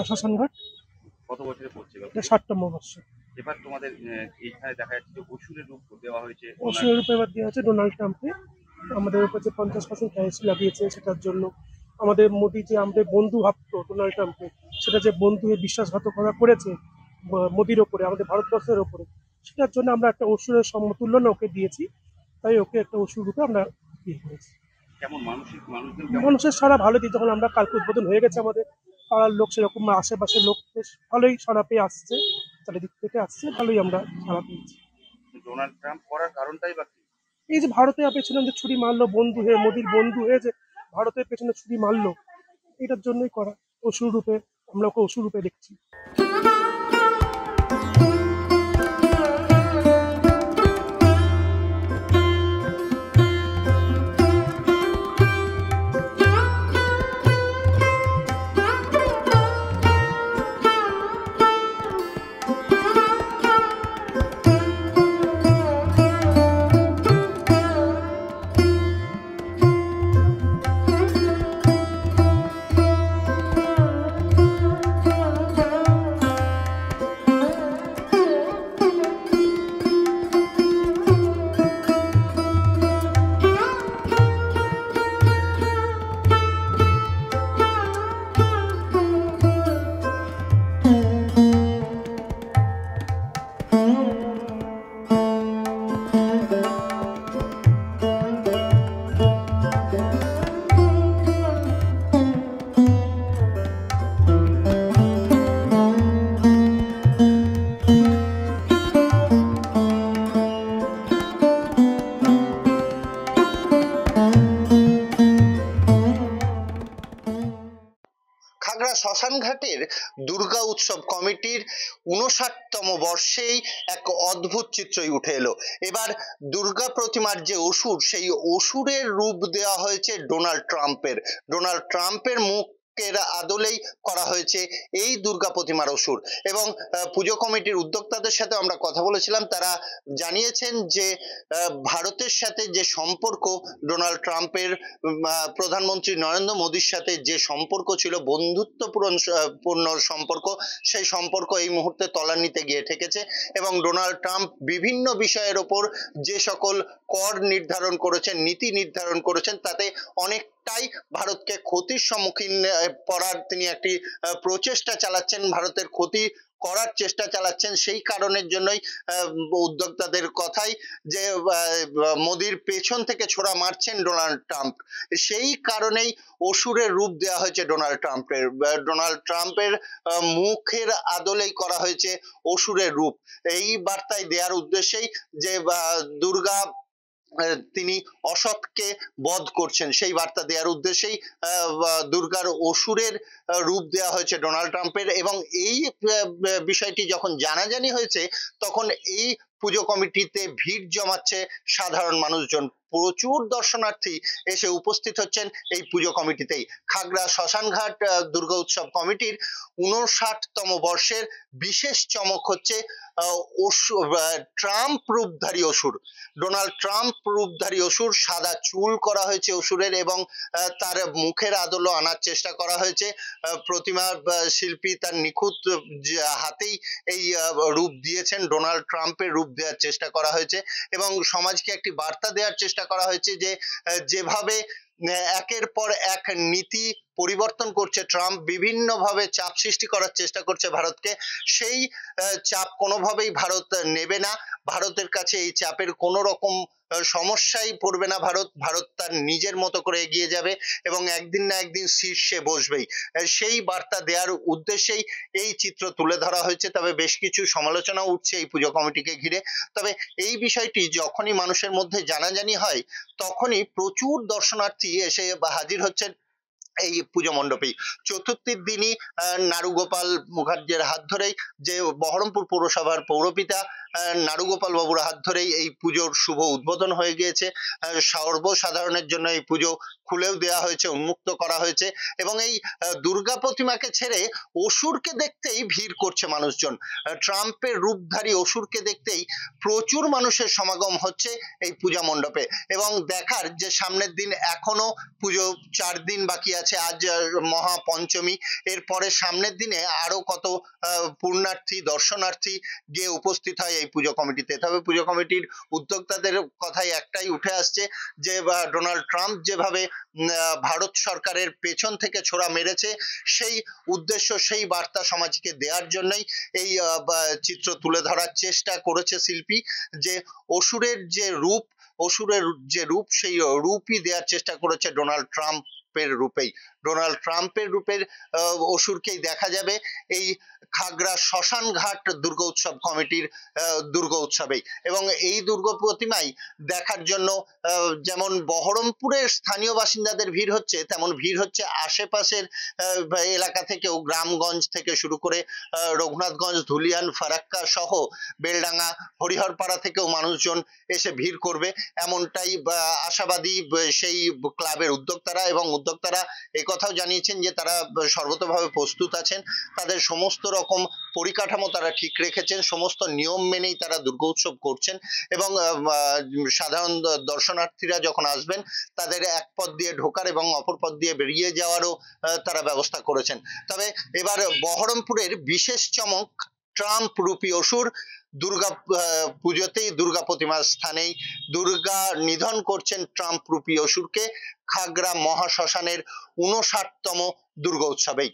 শ্মশানঘাট। কত বছরে পড়ছে? এটা 60তম বর্ষ। এবার তোমাদের এইখানে দেখা যাচ্ছে যে অসুরের রূপ দেওয়া হয়েছে। অসুরের রূপে এবার দেওয়া হচ্ছে ডোনাল্ড ট্রাম্পকে। আমাদের উপর যে 50% ট্যাক্স লাগিয়েছে সেটার জন্য আমাদের মোদি যে আমাদের বন্ধু ভাবতো ডোনাল্ড ট্রাম্পকে, সেটা যে বন্ধু হয়ে বিশ্বাসঘাতকতা করেছে মোদির ওপরে, আমাদের ভারতবর্ষের ওপরে, সেটার জন্য আমরা একটা অসুরের সমতুল্য না ওকে দিয়েছি। তাই ওকে একটা অসুর রূপে আমরা ইয়ে করেছি। কেমন মানসিক মানুষজন মানুষের সারা ভালো দিই, যখন আমরা কালকে উদ্বোধন হয়ে গেছে আমাদের পাড়ার লোক, সেরকম আশেপাশের লোক বেশ ভালোই সারা পেয়ে আসছে, চারিদিক থেকে আসছে, ভালোই আমরা সারা পেয়েছি। ডোনাল্ড ট্রাম্প করার কারণটাই বা কি? এই যে ভারতের পেছনে যে ছুরি মারলো বন্ধু হয়ে, মোদির বন্ধু হয়ে যে ভারতের পেছনে ছুরি মারলো, এটার জন্যই করা। অসুর রূপে আমরা ওকে অসুর রূপে দেখছি। খাগড়া শ্মশানঘাটের দুর্গা উৎসব কমিটির 59তম বর্ষেই এক অদ্ভুত চিত্রই উঠে এলো। এবার দুর্গা প্রতিমার যে অসুর, সেই অসুরের রূপ দেওয়া হয়েছে ডোনাল্ড ট্রাম্পের মুখের আদলেই করা হয়েছে এই দুর্গা প্রতিমার অসুর। এবং পুজো কমিটির উদ্যোক্তাদের সাথে আমরা কথা বলেছিলাম, তারা জানিয়েছেন যে ভারতের সাথে যে সম্পর্ক ডোনাল্ড ট্রাম্পের, প্রধানমন্ত্রী নরেন্দ্র মোদীর সাথে যে সম্পর্ক ছিল, বন্ধুত্বপূর্ণ সম্পর্ক, সেই সম্পর্ক এই মুহূর্তে তলানিতে গিয়ে ঠেকেছে। এবং ডোনাল্ড ট্রাম্প বিভিন্ন বিষয়ের ওপর যে সকল কর নির্ধারণ করেছেন, নীতি নির্ধারণ করেছেন, তাতে অনেকটাই ভারতকে ক্ষতির সম্মুখীন করার তিনি একটি প্রচেষ্টা চালাচ্ছেন, ভারতের ক্ষতি করার চেষ্টা চালাচ্ছেন। সেই কারণের জন্যই উদ্যোক্তাদের কথাই যে মোদির পেছন থেকে ছোড়া মারছেন ডোনাল্ড ট্রাম্প, সেই কারণেই অসুরের রূপ দেওয়া হয়েছে ডোনাল্ড ট্রাম্পের মুখের আদলেই করা হয়েছে অসুরের রূপ। এই বার্তায় দেওয়ার উদ্দেশ্যেই যে দুর্গা তিনি অসৎকে বধ করছেন, সেই বার্তা দেওয়ার উদ্দেশ্যেই দুর্গার অসুরের রূপ দেওয়া হয়েছে ডোনাল্ড ট্রাম্পের। এবং এই বিষয়টি যখন জানাজানি হয়েছে, তখন এই পুজো কমিটিতে ভিড় জমাচ্ছে সাধারণ মানুষজন। প্রচুর দর্শনার্থী এসে উপস্থিত হচ্ছেন এই পুজো কমিটিতেই। খাগড়া শ্মশানঘাট দুর্গা উৎসব কমিটির 59তম বর্ষের বিশেষ চমক হচ্ছে ট্রাম্প রূপধারী অসুর, ডোনাল্ড ট্রাম্প রূপধারী অসুর। সাদা চুল করা হয়েছে অসুরের এবং তার মুখের আদলও আনার চেষ্টা করা হয়েছে। প্রতিমা শিল্পী তার নিখুঁত হাতেই এই রূপ দিয়েছেন, ডোনাল্ড ট্রাম্পের রূপ দেওয়ার চেষ্টা করা হয়েছে। এবং সমাজকে একটি বার্তা দেওয়ার চেষ্টা করা হয়েছে যে যেভাবে একের পর এক নীতি পরিবর্তন করছে ট্রাম্প, বিভিন্নভাবে চাপ সৃষ্টি করার চেষ্টা করছে ভারতকে, সেই চাপ কোনোভাবেই ভারত নেবে না। ভারতের কাছে এই চাপের কোনো রকম সমস্যাই পড়বে না। ভারত তার নিজের মতো করে এগিয়ে যাবে এবং একদিন না একদিন শীর্ষে বসবেই। সেই বার্তা দেওয়ার উদ্দেশ্যেই এই চিত্র তুলে ধরা হয়েছে। তবে বেশ কিছু সমালোচনা উঠছে এই পুজো কমিটিকে ঘিরে। তবে এই বিষয়টি যখনই মানুষের মধ্যে জানাজানি হয়, তখনই প্রচুর দর্শনার্থী এসে হাজির হচ্ছেন এই পুজো মণ্ডপেই। চতুর্থীর দিনই নারুগোপাল মুখার্জির হাত ধরেই, যে বহরমপুর পৌরসভার পৌরপিতা নাড়ুগোপাল বাবুর হাত ধরেই এই পুজোর শুভ উদ্বোধন হয়ে গিয়েছে। সর্বসাধারণের জন্য এই পুজো খুলেও দেওয়া হয়েছে, উন্মুক্ত করা হয়েছে এবং এই দুর্গা প্রতিমাকে ছেড়ে অসুরকে দেখতেই ভিড় করছে মানুষজন। ট্রাম্পের রূপধারী অসুরকে দেখতেই প্রচুর মানুষের সমাগম হচ্ছে এই পূজা মণ্ডপে এবং দেখার যে সামনের দিন এখনো পুজো 4 দিন বাকি আছে। আজ মহাপঞ্চমী, এরপরে সামনের দিনে আরো কত পুণ্যার্থী দর্শনার্থী গিয়ে উপস্থিত হয় এই পুজো কমিটিতে। তবে পুজো কমিটির উদ্যোক্তাদের কথাই একটাই উঠে আসছে যে ডোনাল্ড ট্রাম্প যেভাবে ভারত সরকারের পেছন থেকে ছোড়া মেরেছে, সেই উদ্দেশ্য সেই বার্তা সমাজকে দেওয়ার জন্যই এই চিত্র তুলে ধরার চেষ্টা করেছে শিল্পী, যে অসুরের যে রূপ সেই রূপই দেওয়ার চেষ্টা করেছে ডোনাল্ড ট্রাম্পের রূপের অসুরকেই দেখা যাবে এই খাগড়া শ্মশান ঘাট দুর্গা উৎসব কমিটির দুর্গা উৎসবেই। এবং এই দুর্গা প্রতিমাই দেখার জন্য যেমন বহরমপুরের স্থানীয় বাসিন্দাদের ভিড় হচ্ছে, তেমন ভিড় হচ্ছে আশেপাশের এলাকা থেকেও, গ্রামগঞ্জ থেকে শুরু করে রঘুনাথগঞ্জ, ধুলিয়ান, ফারাক্কা সহ বেলডাঙ্গা, হরিহরপাড়া থেকেও মানুষজন এসে ভিড় করবে, এমনটাই আশাবাদী সেই ক্লাবের উদ্যোক্তারা। এবং উদ্যোক্তারা কথাও জানিয়েছেন যে তারা সর্বতভাবে প্রস্তুত আছেন, তাদের সমস্ত রকম পরিকাঠামো তারা ঠিক রেখেছেন, সমস্ত নিয়ম মেনেই তারা দুর্গা উৎসব করছেন এবং সাধারণ দর্শনার্থীরা যখন আসবেন তাদের এক পথ দিয়ে ঢোকার এবং অপর পথ দিয়ে বেরিয়ে যাওয়ারও তারা ব্যবস্থা করেছেন। তবে এবার বহরমপুরের বিশেষ চমক, ট্রাম্প রূপী অসুর দুর্গা পুজোতেই, দুর্গা প্রতিমার স্থানেই দুর্গা নিধন করছেন ট্রাম্প রূপী অসুরকে খাগড়া মহাশ্মশানের 59তম দুর্গা উৎসবেই।